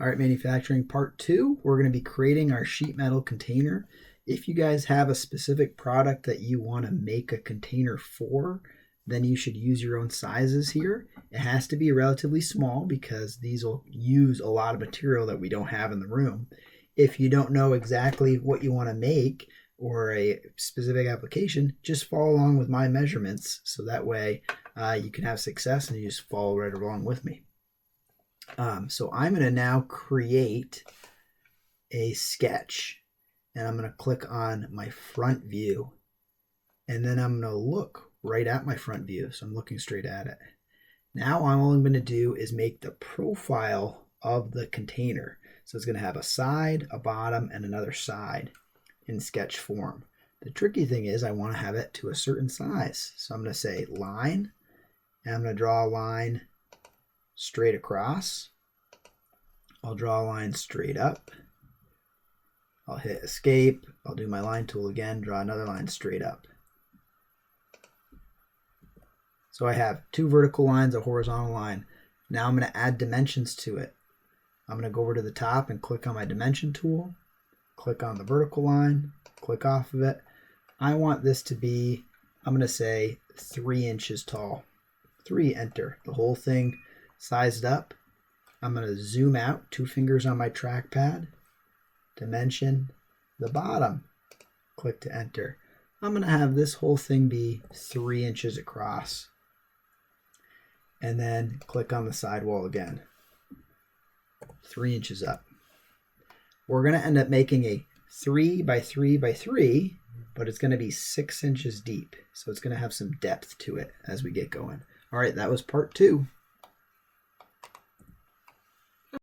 All right, manufacturing part 2, we're going to be creating our sheet metal container. If you guys have a specific product that you want to make a container for, then you should use your own sizes here. It has to be relatively small because these will use a lot of material that we don't have in the room. If you don't know exactly what you want to make or a specific application, just follow along with my measurements so that way you can have success and you just follow right along with me. So I'm going to now create a sketch, and I'm going to click on my front view, and then I'm going to look right at my front view. So I'm looking straight at it. Now all I'm going to do is make the profile of the container. So it's going to have a side, a bottom, and another side in sketch form. The tricky thing is I want to have it to a certain size. So I'm going to say line, and I'm going to draw a line straight across. I'll draw a line straight up. I'll hit escape. I'll do my line tool again, draw another line straight up. So I have two vertical lines, a horizontal line. Now I'm going to add dimensions to it. I'm going to go over to the top and click on my dimension tool, click on the vertical line, click off of it. I want this to be, I'm going to say 3 inches tall. 3, enter. The whole thing sized up. I'm going to zoom out, 2 fingers on my trackpad, dimension, the bottom, click to enter. I'm going to have this whole thing be 3 inches across. And then click on the sidewall again, 3 inches up. We're going to end up making a 3 by 3 by 3, but it's going to be 6 inches deep. So it's going to have some depth to it as we get going. All right, that was part 2.